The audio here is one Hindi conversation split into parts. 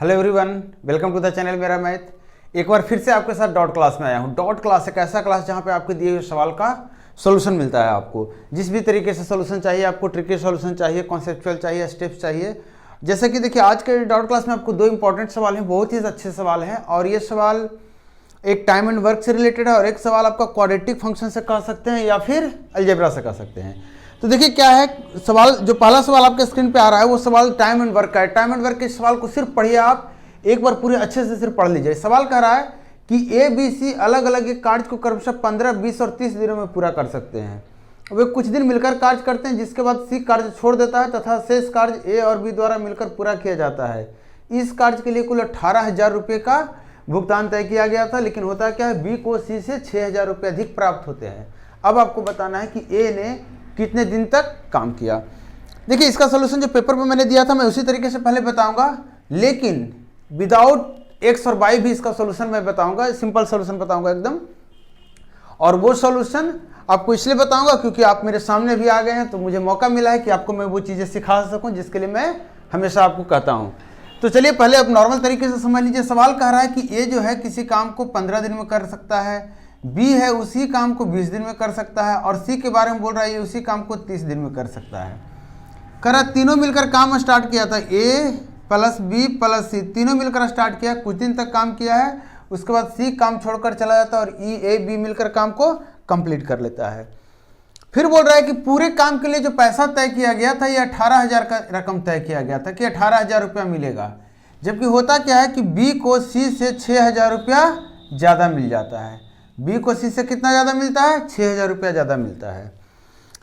Hello everyone, welcome to the channel मेरा मैथ। एक बार फिर से आपके साथ डॉट क्लास में आया हूँ। डॉट क्लास एक ऐसा क्लास जहाँ पे आपके दिए हुए सवाल का सॉल्यूशन मिलता है। आपको जिस भी तरीके से सॉल्यूशन चाहिए, आपको ट्रिकी सॉल्यूशन चाहिए, कॉन्सेप्चुअल चाहिए, स्टेप्स चाहिए। जैसे कि देखिए, आज के डॉट क्लास में आपको दो इंपॉर्टेंट सवाल हैं, बहुत ही अच्छे सवाल हैं। और ये सवाल एक टाइम एंड वर्क से रिलेटेड है और एक सवाल आपका क्वाड्रेटिक फंक्शन से कह सकते हैं या फिर अलजेब्रा से कह सकते हैं। तो देखिए क्या है सवाल, जो पहला सवाल आपके स्क्रीन पे आ रहा है वो सवाल टाइम एंड वर्क का है। टाइम एंड वर्क के सवाल को सिर्फ पढ़िए, आप एक बार पूरे अच्छे से सिर्फ पढ़ लीजिए। सवाल कह रहा है कि ए बी सी अलग अलग एक कार्य को क्रमशः 15, 20 और 30 दिनों में पूरा कर सकते हैं। वे कुछ दिन मिलकर कार्य करते हैं, जिसके बाद सी कार्य छोड़ देता है तथा शेष कार्य ए और बी द्वारा मिलकर पूरा किया जाता है। इस कार्य के लिए कुल 18,000 रुपये का भुगतान तय किया गया था, लेकिन होता क्या है, बी को सी से 6,000 रुपये अधिक प्राप्त होते हैं। अब आपको बताना है कि ए ने कितने दिन तक काम किया। देखिए इसका सॉल्यूशन जो पेपर में मैंने दिया था मैं उसी तरीके से पहले बताऊंगा, लेकिन विदाउट एक्स और वाई भी इसका सॉल्यूशन मैं बताऊंगा, सिंपल सॉल्यूशन बताऊंगा एकदम। और वो सॉल्यूशन आपको इसलिए बताऊंगा क्योंकि आप मेरे सामने भी आ गए हैं, तो मुझे मौका मिला है कि आपको मैं वो चीज़ें सिखा सकूं जिसके लिए मैं हमेशा आपको कहता हूं। तो चलिए पहले अब नॉर्मल तरीके से समझ लीजिए। सवाल कह रहा है कि ए जो है किसी काम को 15 दिन में कर सकता है, बी है उसी काम को 20 दिन में कर सकता है, और सी के बारे में बोल रहा है ये उसी काम को 30 दिन में कर सकता है। कह रहा तीनों मिलकर काम स्टार्ट किया था, ए प्लस बी प्लस सी तीनों मिलकर स्टार्ट किया, कुछ दिन तक काम किया है, उसके बाद सी काम छोड़कर चला जाता है और ई ए बी मिलकर काम को कंप्लीट कर लेता है। फिर बोल रहा है कि पूरे काम के लिए जो पैसा तय किया गया था ये 18,000 का रकम तय किया गया था कि 18,000 रुपया मिलेगा, जबकि होता क्या है कि बी को सी से 6,000 रुपया ज़्यादा मिल जाता है। बी को सी से कितना ज़्यादा मिलता है? 6,000 रुपया ज़्यादा मिलता है।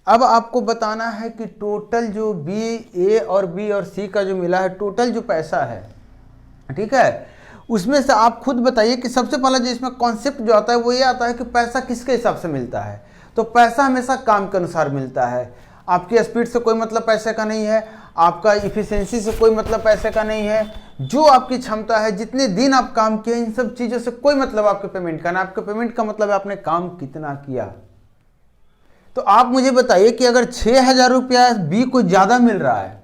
अब आपको बताना है कि टोटल जो बी ए और बी और सी का जो मिला है, टोटल जो पैसा है, ठीक है, उसमें से आप खुद बताइए कि सबसे पहला जो इसमें कॉन्सेप्ट जो आता है वो ये आता है कि पैसा किसके हिसाब से मिलता है। तो पैसा हमेशा काम के अनुसार मिलता है। आपकी स्पीड से कोई मतलब पैसे का नहीं है, आपका इफिशिएंसी से कोई मतलब पैसे का नहीं है, जो आपकी क्षमता है, जितने दिन आप काम किए, इन सब चीज़ों से कोई मतलब आपके पेमेंट का ना। आपके पेमेंट का मतलब है आपने काम कितना किया। तो आप मुझे बताइए कि अगर 6,000 रुपया बी को ज़्यादा मिल रहा है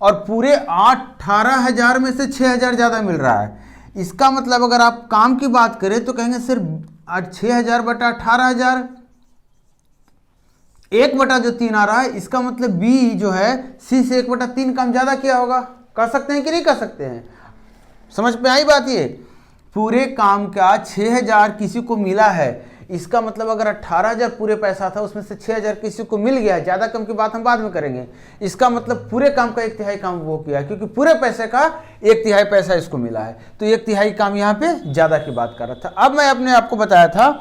और पूरे 18,000 में से 6,000 ज़्यादा मिल रहा है, इसका मतलब अगर आप काम की बात करें तो कहेंगे सिर्फ 6,000 बटा 18,000 1/3 आ रहा है। इसका मतलब बी जो है सी से 1/3 काम ज़्यादा किया होगा। कह सकते हैं कि नहीं कह सकते हैं? समझ में आई बात? ये पूरे काम का 6,000 किसी को मिला है, इसका मतलब अगर 18,000 पूरे पैसा था उसमें से 6,000 किसी को मिल गया, ज़्यादा कम की बात हम बाद में करेंगे। इसका मतलब पूरे काम का 1/3 काम वो किया है, क्योंकि पूरे पैसे का 1/3 पैसा इसको मिला है, तो 1/3 काम यहाँ पे ज़्यादा की बात कर रहा था। अब मैं अपने आपको बताया था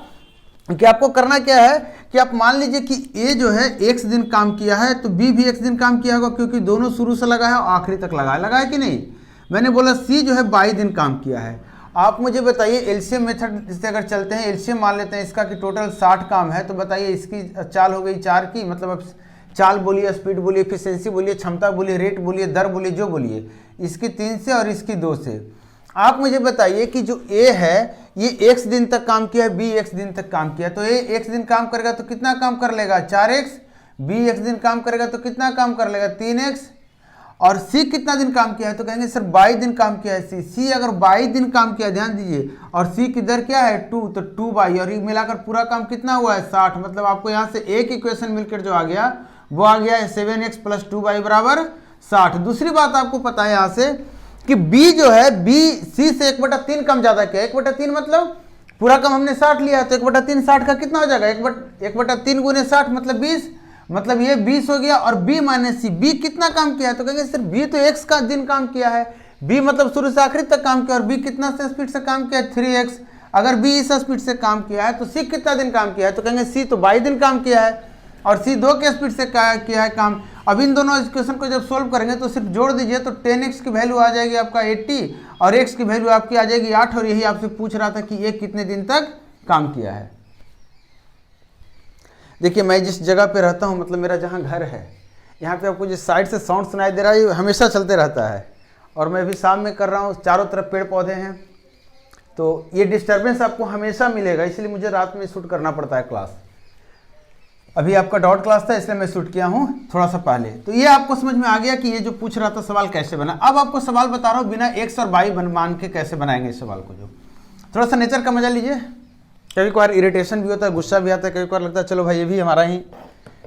कि आपको करना क्या है कि आप मान लीजिए कि ए जो है x दिन काम किया है तो बी भी x दिन काम किया होगा, क्योंकि दोनों शुरू से लगा है और आखिरी तक लगा है कि नहीं। मैंने बोला सी जो है 22 दिन काम किया है। आप मुझे बताइए एलसीएम मेथड से अगर चलते हैं, एलसीएम मान लेते हैं इसका कि टोटल 60 काम है, तो बताइए इसकी चाल हो गई 4 की, मतलब अब चाल बोलिए, स्पीड बोलिए, एफिशिएंसी बोलिए, क्षमता बोलिए, रेट बोलिए, दर बोलिए, जो बोलिए, इसकी 3 से और इसकी 2 से। आप मुझे बताइए कि जो ए है ये x दिन तक काम किया है, बी x दिन तक काम किया, तो ए x दिन काम करेगा तो कितना काम कर लेगा? 4x। बी x दिन काम करेगा तो कितना काम कर लेगा? 3x। और सी कितना दिन काम किया है? तो कहेंगे सर 22 दिन काम किया है सी। सी अगर 22 दिन काम किया, ध्यान दीजिए, और सी की दर क्या है? 2, तो 2/, और ये मिलाकर पूरा काम कितना हुआ है? 60। मतलब आपको यहाँ से एक इक्वेशन मिलकर जो आ गया वो आ गया 7x + 2/, बराबर 60। दूसरी बात आपको पता है यहाँ से कि B जो है, B C से 1/3 कम ज़्यादा किया। 1/3 मतलब पूरा काम हमने 60 लिया है, तो 1/3 60 का कितना हो जाएगा? 1/3 गुने 60 मतलब 20, मतलब ये 20 हो गया। और B माइनस सी, B कितना काम किया है? तो कहेंगे सर B तो x का दिन काम किया है, B मतलब शुरू से आखिरी तक काम किया, और B कितना से स्पीड से काम किया है? 3x। अगर B इस स्पीड से काम किया है तो C कितना दिन काम किया है? तो कहेंगे C तो 22 दिन काम किया है और C 2 के स्पीड से किया है काम। अब इन दोनों इक्वेशन को जब सोल्व करेंगे तो सिर्फ जोड़ दीजिए, तो 10x की वैल्यू आ जाएगी आपका 80 और x की वैल्यू आपकी आ जाएगी 8। और यही आपसे पूछ रहा था कि ये कितने दिन तक काम किया है। देखिए मैं जिस जगह पे रहता हूँ, मतलब मेरा जहाँ घर है, यहाँ पे आपको जिस साइड से साउंड सुनाई दे रहा है ये हमेशा चलते रहता है। और मैं अभी शाम में कर रहा हूँ, चारों तरफ पेड़ पौधे हैं, तो ये डिस्टर्बेंस आपको हमेशा मिलेगा, इसलिए मुझे रात में शूट करना पड़ता है क्लास। अभी आपका डॉट क्लास था इसलिए मैं शूट किया हूँ थोड़ा सा पहले। तो ये आपको समझ में आ गया कि ये जो पूछ रहा था सवाल कैसे बना। अब आपको सवाल बता रहा हूँ बिना एक्स और वाई मान के कैसे बनाएंगे इस सवाल को। जो थोड़ा सा नेचर का मजा लीजिए। कभी कभार इरिटेशन भी होता है, गुस्सा भी आता है, कभी कभार लगता है चलो भाई ये भी हमारा ही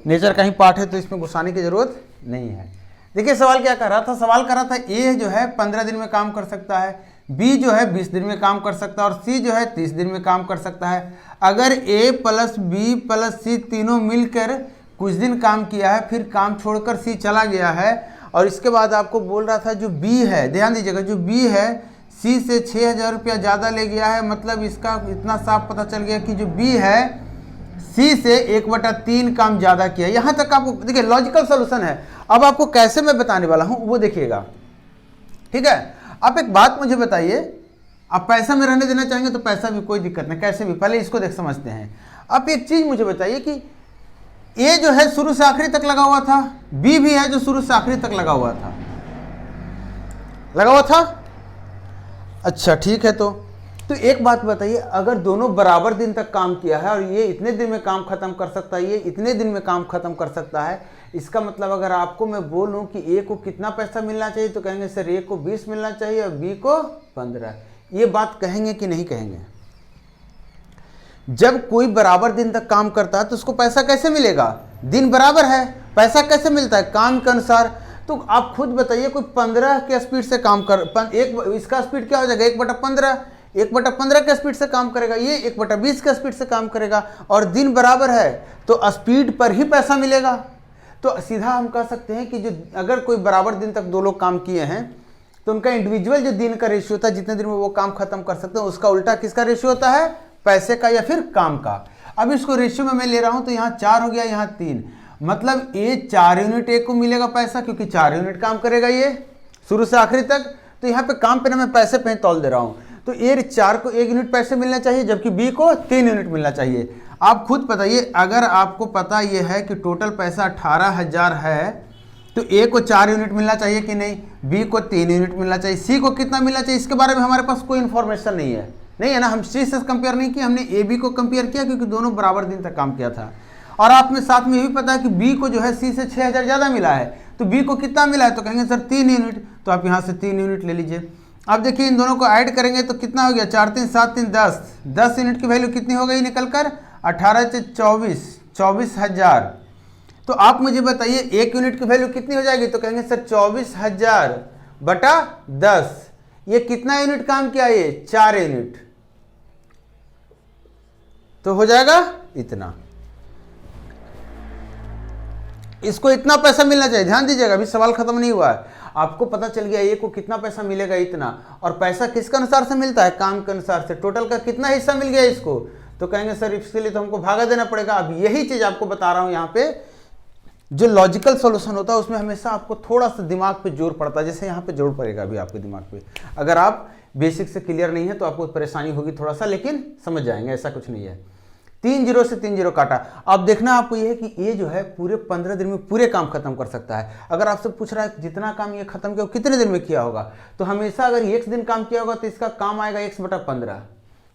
नेचर का ही पार्ट है तो इसमें गुस्साने की जरूरत नहीं है। देखिए सवाल क्या कर रहा था, सवाल कर रहा था ए जो है 15 दिन में काम कर सकता है, बी जो है 20 दिन में काम कर सकता है और सी जो है 30 दिन में काम कर सकता है। अगर ए प्लस बी प्लस सी तीनों मिलकर कुछ दिन काम किया है, फिर काम छोड़कर सी चला गया है और इसके बाद आपको बोल रहा था जो बी है, ध्यान दीजिएगा, जो बी है सी से 6,000 रुपया ज़्यादा ले गया है। मतलब इसका इतना साफ पता चल गया कि जो बी है सी से 1/3 काम ज़्यादा किया। यहाँ तक आपको देखिए लॉजिकल सोल्यूशन है। अब आपको कैसे मैं बताने वाला हूँ वो देखिएगा, ठीक है। आप एक बात मुझे बताइए, आप पैसा में रहने देना चाहेंगे तो पैसा भी कोई दिक्कत नहीं, कैसे भी, पहले इसको देख समझते हैं। आप एक चीज़ मुझे बताइए कि ए जो है शुरू से आखिरी तक लगा हुआ था, बी भी है जो शुरू से आखिरी तक लगा हुआ था। अच्छा ठीक है। तो एक बात बताइए, अगर दोनों बराबर दिन तक काम किया है और ये इतने दिन में काम खत्म कर सकता है, ये इतने दिन में काम खत्म कर सकता है, इसका मतलब अगर आपको मैं बोलूं कि ए को कितना पैसा मिलना चाहिए तो कहेंगे सर ए को 20 मिलना चाहिए और बी को 15। ये बात कहेंगे कि नहीं कहेंगे? जब कोई बराबर दिन तक काम करता है तो उसको पैसा कैसे मिलेगा? दिन बराबर है, पैसा कैसे मिलता है? काम के अनुसार। तो आप खुद बताइए, कोई 15 के स्पीड से काम इसका स्पीड क्या हो जाएगा? 1/15। 1/15 के स्पीड से काम करेगा, ये 1/20 के स्पीड से काम करेगा और दिन बराबर है तो स्पीड पर ही पैसा मिलेगा। तो सीधा हम कह सकते हैं कि जो अगर कोई बराबर दिन तक दो लोग काम किए हैं तो उनका इंडिविजुअल जो दिन का रेशियो होता है, जितने दिन में वो काम खत्म कर सकते हैं, उसका उल्टा किसका रेशियो होता है? पैसे का या फिर काम का। अब इसको रेशियो में मैं ले रहा हूं तो यहाँ 4 हो गया, यहाँ 3, मतलब ये 4 यूनिट ए को मिलेगा पैसा, क्योंकि 4 यूनिट काम करेगा ये शुरू से आखिरी तक। तो यहाँ पे काम पे ना मैं पैसे पे तौल दे रहा हूँ, तो ए 4 को 1 यूनिट पैसे मिलना चाहिए जबकि बी को 3 यूनिट मिलना चाहिए। आप खुद बताइए, अगर आपको पता ये है कि टोटल पैसा 18,000 है तो ए को 4 यूनिट मिलना चाहिए कि नहीं? बी को 3 यूनिट मिलना चाहिए। सी को कितना मिलना चाहिए इसके बारे में हमारे पास कोई इन्फॉर्मेशन नहीं है ना। हम सी से कंपेयर नहीं किया, हमने ए बी को कंपेयर किया क्योंकि दोनों बराबर दिन तक काम किया था। और आप में साथ में ये भी पता है कि बी को जो है सी से 6,000 ज़्यादा मिला है, तो बी को कितना मिला है? तो कहेंगे सर 3 यूनिट, तो आप यहाँ से 3 यूनिट ले लीजिए। अब देखिए इन दोनों को ऐड करेंगे तो कितना हो गया? 4 3 7 3 10, 10 यूनिट की वैल्यू कितनी हो गई निकल कर? 18 से 24, 24,000। तो आप मुझे बताइए 1 यूनिट की वैल्यू कितनी हो जाएगी? तो कहेंगे सर 24,000 बटा 10। ये कितना यूनिट काम किया? ये 4 यूनिट, तो हो जाएगा इतना। इसको इतना पैसा मिलना चाहिए। ध्यान दीजिएगा, अभी सवाल खत्म नहीं हुआ है। आपको पता चल गया ए को कितना पैसा मिलेगा, इतना। और पैसा किसके अनुसार से मिलता है? काम के अनुसार से। टोटल का कितना हिस्सा मिल गया इसको? तो कहेंगे सर इसके लिए तो हमको भागा देना पड़ेगा। अब यही चीज आपको बता रहा हूं, यहाँ पे जो लॉजिकल सॉल्यूशन होता है उसमें हमेशा आपको थोड़ा सा दिमाग पे जोर पड़ता है। जैसे यहाँ पे जोर पड़ेगा अभी आपके दिमाग पे। अगर आप बेसिक से क्लियर नहीं है तो आपको परेशानी होगी थोड़ा सा, लेकिन समझ जाएंगे, ऐसा कुछ नहीं है। 3 0 से 3 0 काटा। अब देखना आपको ये है कि ये जो है पूरे 15 दिन में पूरे काम खत्म कर सकता है। अगर आपसे पूछ रहा है कि जितना काम ये खत्म किया कितने दिन में किया होगा, तो हमेशा अगर 1 दिन काम किया होगा तो इसका काम आएगा 1/15।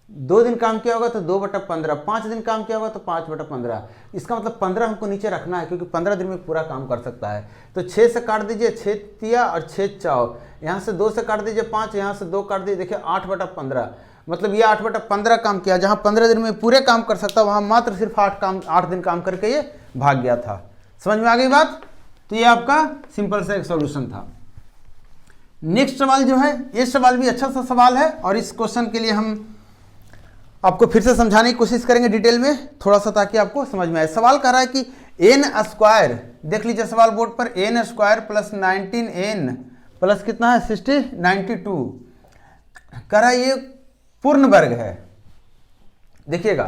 2 दिन काम किया होगा तो 2/15। 5 दिन काम किया होगा तो 5/15। इसका मतलब 15 हमको नीचे रखना है क्योंकि 15 दिन में पूरा काम कर सकता है। तो 6 से काट दीजिए, 6 तिया और 6 चाव, यहाँ से 2 से काट दीजिए 5, यहाँ से 2 काट दीजिए, देखिए 8/15। मतलब ये 8/15 काम किया। जहाँ 15 दिन में पूरे काम कर सकता, वहाँ मात्र सिर्फ 8 दिन काम करके ये भाग गया था। समझ में आ गई बात? तो ये आपका सिंपल सा एक सॉल्यूशन था। नेक्स्ट सवाल जो है, ये सवाल भी अच्छा सा सवाल है और इस क्वेश्चन के लिए हम आपको फिर से समझाने की कोशिश करेंगे डिटेल में थोड़ा सा, ताकि आपको समझ में आए। सवाल कह रहा है कि n², देख लीजिए सवाल बोर्ड पर, n² प्लस 19n प्लस कितना है 92 कह रहा है ये पूर्ण वर्ग है। देखिएगा,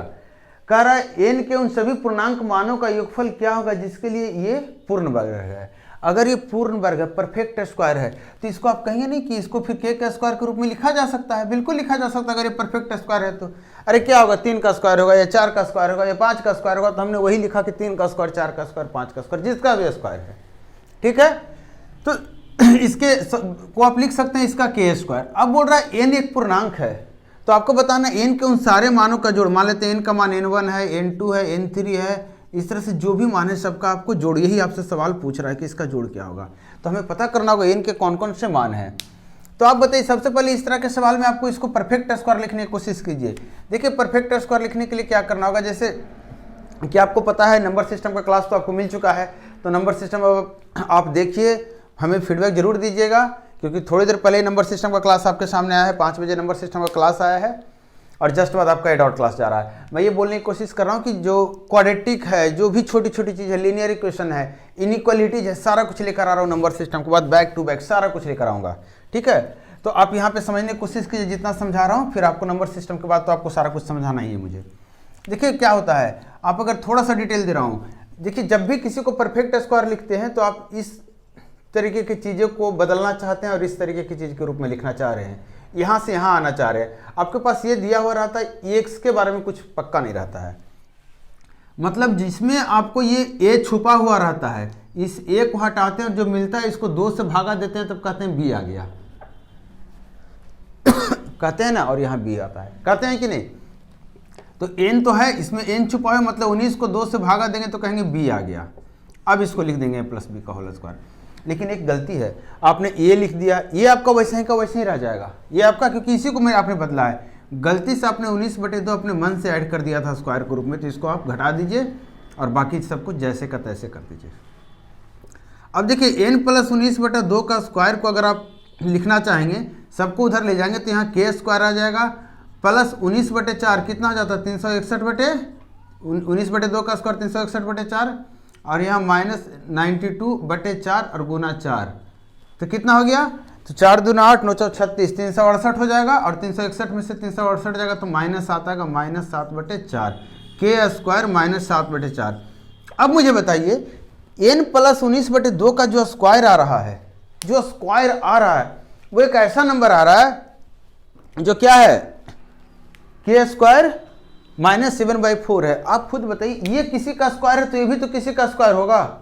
कह रहा है n के उन सभी पूर्णांक मानों का योगफल क्या होगा जिसके लिए ये पूर्ण वर्ग है। अगर ये पूर्ण वर्ग है, परफेक्ट स्क्वायर है, तो इसको आप कहेंगे नहीं कि इसको फिर k का स्क्वायर के रूप में लिखा जा सकता है? बिल्कुल लिखा जा सकता है अगर ये परफेक्ट स्क्वायर है तो। अरे क्या होगा, 3 का स्क्वायर होगा या 4 का स्क्वायर होगा या 5 का स्क्वायर होगा, तो हमने वही लिखा कि 3 का स्क्वायर, 4 का स्क्वायर, 5 का स्क्वायर, जिसका भी स्क्वायर है। ठीक है, तो इसके को आप लिख सकते हैं इसका k²। अब बोल रहा है n एक पूर्णांक है, तो आपको बताना n के उन सारे मानों का जोड़। मान लेते हैं n का मान n1 है, n2 है, n3 है, इस तरह से जो भी मान है सबका आपको जोड़, यही आपसे सवाल पूछ रहा है कि इसका जोड़ क्या होगा। तो हमें पता करना होगा n के कौन कौन से मान हैं। तो आप बताइए, सबसे पहले इस तरह के सवाल में आपको इसको परफेक्ट स्क्वायर लिखने की कोशिश कीजिए। देखिए परफेक्ट स्क्वायर लिखने के लिए क्या करना होगा, जैसे कि आपको पता है नंबर सिस्टम का क्लास तो आपको मिल चुका है, तो नंबर सिस्टम आप देखिए, हमें फीडबैक जरूर दीजिएगा, क्योंकि थोड़ी देर पहले ही नंबर सिस्टम का क्लास आपके सामने आया है, 5 बजे नंबर सिस्टम का क्लास आया है और जस्ट बाद आपका एडॉट क्लास जा रहा है। मैं ये बोलने की कोशिश कर रहा हूँ कि जो क्वाड्रेटिक है, जो भी छोटी छोटी चीज़ है, लीनियर इक्वेशन है, इनइक्वालिटीज है, सारा कुछ लेकर आ रहा हूँ नंबर सिस्टम के बाद, बैक टू बैक सारा कुछ लेकर आऊँगा। ठीक है, तो आप यहाँ पे समझने की कोशिश कीजिए जितना समझा रहा हूँ, फिर आपको नंबर सिस्टम के बाद तो आपको सारा कुछ समझाना ही है मुझे। देखिए क्या होता है, आप अगर थोड़ा सा डिटेल दे रहा हूँ, देखिए जब भी किसी को परफेक्ट स्क्वायर लिखते हैं तो आप इस तरीके की चीज़ों को बदलना चाहते हैं और इस तरीके की चीज़ के रूप में लिखना चाह रहे हैं, यहाँ से यहाँ आना चाह रहे हैं। आपके पास ये दिया हुआ रहता है, एक्स के बारे में कुछ पक्का नहीं रहता है, मतलब जिसमें आपको ये ए छुपा हुआ रहता है, इस ए को हटाते हैं और जो मिलता है इसको 2 से भागा देते हैं, तब कहते हैं बी आ गया कहते हैं ना, और यहाँ बी आता है, कहते हैं कि नहीं। तो एन तो है, इसमें एन छुपा है, मतलब 19 को 2 से भागा देंगे तो कहेंगे बी आ गया। अब इसको लिख देंगे ए प्लस बी का होल स्क्वायर। लेकिन एक गलती है, आपने ए लिख दिया, ये आपका वैसे ही का वैसे ही रह जाएगा, ये आपका, क्योंकि इसी को मैं आपने बदला है, गलती से आपने 19/2 अपने मन से ऐड कर दिया था स्क्वायर के रूप में, तो इसको आप घटा दीजिए और बाकी सब कुछ जैसे का तैसे कर दीजिए। अब देखिए n + 19/2 का स्क्वायर को अगर आप लिखना चाहेंगे, सबको उधर ले जाएंगे तो यहाँ k स्क्वायर आ जाएगा, प्लस 19/4 कितना हो जाता है 19/2 का स्क्वायर 361/4, और यहाँ माइनस 92/4 और गुना 4, तो कितना हो गया, तो 4 दूना 8 9 36 368 हो जाएगा, और 361 में से 368 जाएगा तो माइनस आता है, -7/4 k स्क्वायर -7/4। अब मुझे बताइए n + 19/2 का जो स्क्वायर आ रहा है, जो स्क्वायर आ रहा है वो एक ऐसा नंबर आ रहा है जो क्या है, k स्क्वायर -7/4 है। आप खुद बताइए, ये किसी का स्क्वायर है तो ये भी तो किसी का स्क्वायर होगा,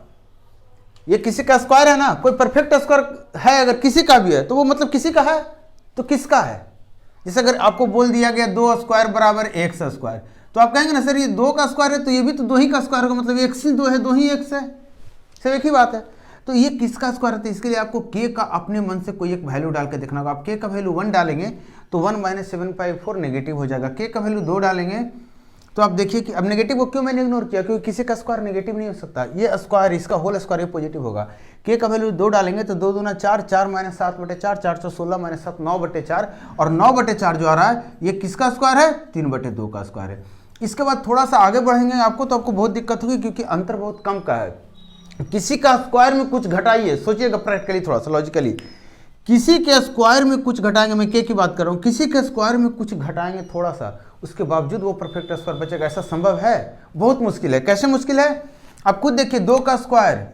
ये किसी का स्क्वायर है ना, कोई परफेक्ट स्क्वायर है अगर किसी का भी है तो वो मतलब किसी का है, तो किसका है। जैसे अगर आपको बोल दिया गया 2 स्क्वायर बराबर x स्क्वायर, तो आप कहेंगे ना सर ये 2 का स्क्वायर है तो ये भी तो 2 ही का स्क्वायर होगा, मतलब x ही 2 है, 2 ही x है, सब एक ही बात है। तो ये किसका स्क्वायर है, तो इसके लिए आपको k का अपने मन से कोई एक वैल्यू डाल के देखना होगा। आप k का वैल्यू 1 डालेंगे तो 1 - 7/4 नेगेटिव हो जाएगा, k का वैल्यू 2 डालेंगे तो आप देखिए कि अब नेगेटिव को क्यों मैंने इग्नोर किया, क्योंकि किसी का स्क्वायर नेगेटिव नहीं हो सकता, ये स्क्वायर इसका होल स्क्वायर ये पॉजिटिव होगा। k का वैल्यू 2 डालेंगे तो 2 दूना 4, 4 - 7/4, 416 - 7 9/4, और 9/4 जो आ रहा है ये किसका स्क्वायर है, 3/2 का स्क्वायर है। इसके बाद थोड़ा सा आगे बढ़ेंगे आपको तो आपको बहुत दिक्कत होगी, क्योंकि अंतर बहुत कम का है। किसी का स्क्वायर में कुछ घटाइए, सोचिएगा प्रैक्टिकली थोड़ा सा लॉजिकली, किसी के स्क्वायर में कुछ घटाएंगे, मैं k की बात कर रहा हूँ, किसी के स्क्वायर में कुछ घटाएंगे थोड़ा सा, उसके बावजूद वो परफेक्ट स्क्वायर बचेगा, ऐसा संभव है, बहुत मुश्किल है। कैसे मुश्किल है, आप खुद देखिए, 2 का स्क्वायर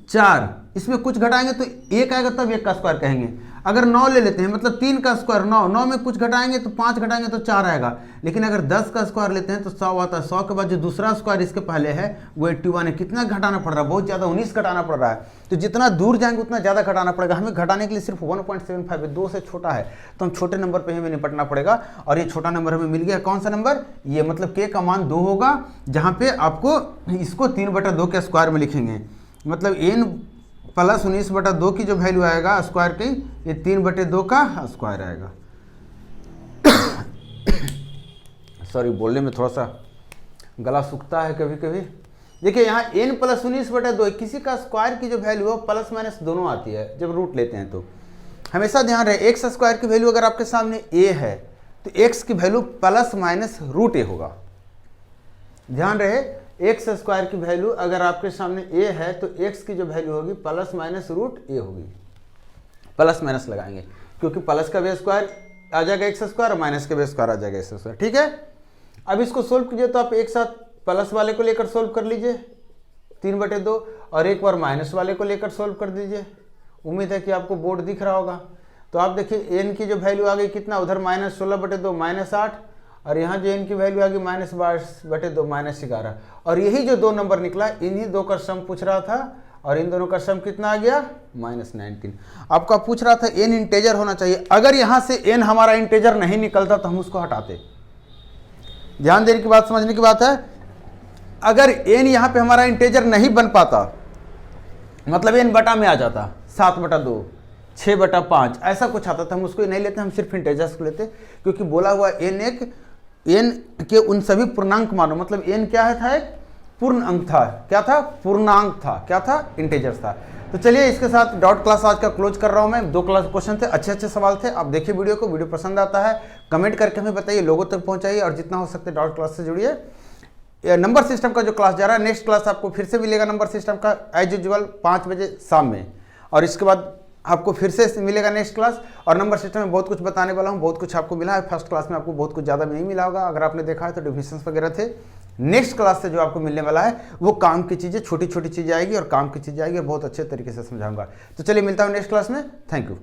4, इसमें कुछ घटाएंगे तो 1 आएगा, तब 1 का स्क्वायर कहेंगे। अगर 9 ले लेते हैं, मतलब 3 का स्क्वायर 9, 9 में कुछ घटाएंगे तो 5 घटाएंगे तो 4 आएगा। लेकिन अगर 10 का स्क्वायर लेते हैं तो 100 आता है, 100 के बाद जो दूसरा स्क्वायर इसके पहले है वो 81 है। कितना घटाना पड़ रहा है, बहुत ज़्यादा, 19 घटाना पड़ रहा है। तो जितना दूर जाएंगे उतना ज़्यादा घटाना पड़ेगा, हमें घटाने के लिए सिर्फ 1.75 है, 2 से छोटा है, तो हम छोटे नंबर पर हमें निपटना पड़ेगा। और ये छोटा नंबर हमें मिल गया, कौन सा नंबर, ये मतलब k का मान 2 होगा, जहाँ पे आपको इसको 3/2 के स्क्वायर में लिखेंगे, मतलब n + 19/2 की जो वैल्यू आएगा स्क्वायर की, ये 3/2 का स्क्वायर आएगा। सॉरी, बोलने में थोड़ा सा गला सूखता है कभी कभी। देखिए यहाँ n + 19/2 किसी का स्क्वायर की जो वैल्यू है प्लस माइनस दोनों आती है जब रूट लेते हैं। तो हमेशा ध्यान रहे, x स्क्वायर की वैल्यू अगर आपके सामने a है तो x की वैल्यू ±√a होगा। ध्यान रहे, x स्क्वायर की वैल्यू अगर आपके सामने a है तो x की जो वैल्यू होगी ±√a होगी, प्लस माइनस लगाएंगे, क्योंकि प्लस का बेस स्क्वायर आ जाएगा x स्क्वायर और माइनस का बेस स्क्वायर आ जाएगा x स्क्वायर। ठीक है, अब इसको सोल्व कीजिए तो आप एक साथ प्लस वाले को लेकर सोल्व कर लीजिए 3/2, और एक बार माइनस वाले को लेकर सोल्व कर दीजिए। उम्मीद है कि आपको बोर्ड दिख रहा होगा। तो आप देखिए n की जो वैल्यू आ गई कितना, उधर -16/2 -8, और यहाँ जो n की वैल्यू आ गई -22/2 -11, और यही जो 2 नंबर निकला इन्हीं 2 का सम पूछ रहा था, और इन दोनों का सम कितना आ गया -19। आपका पूछ रहा था n इंटेजर होना चाहिए, अगर यहाँ से n हमारा इंटेजर नहीं निकलता तो हम उसको हटाते। ध्यान देने की बात, समझने की बात है। अगर n यहाँ पे हमारा इंटेजर नहीं बन पाता, मतलब n बटा में आ जाता 7/2, 6/5 ऐसा कुछ आता था, हम उसको नहीं लेते, हम सिर्फ इंटेजर्स को लेते, क्योंकि बोला हुआ n के उन सभी पूर्णांक मानो, मतलब n क्या है, था एक पूर्ण अंक था, क्या था, पूर्णांक था, क्या था, इंटेजर्स था। तो चलिए इसके साथ डॉट क्लास आज का क्लोज कर रहा हूं मैं। 2 क्लास क्वेश्चन थे, अच्छे अच्छे सवाल थे। आप देखिए वीडियो को, वीडियो पसंद आता है कमेंट करके हमें बताइए, लोगों तक पहुंचाइए, और जितना हो सकता है डॉट क्लास से जुड़िए। नंबर सिस्टम का जो क्लास जा रहा है, नेक्स्ट क्लास आपको फिर से मिलेगा नंबर सिस्टम का एज यूजुअल 5 बजे शाम में, और इसके बाद आपको फिर से मिलेगा नेक्स्ट क्लास। और नंबर सिस्टम में बहुत कुछ बताने वाला हूँ, बहुत कुछ आपको मिला है, फर्स्ट क्लास में आपको बहुत कुछ ज़्यादा नहीं मिला होगा, अगर आपने देखा है तो डिफिनेशंस वगैरह थे। नेक्स्ट क्लास से जो आपको मिलने वाला है वो काम की चीज़ें, छोटी छोटी चीज़ें आएगी, और काम की चीज़ें आएगी, और बहुत अच्छे तरीके से समझाऊंगा। तो चलिए मिलता हूँ नेक्स्ट क्लास में, थैंक यू।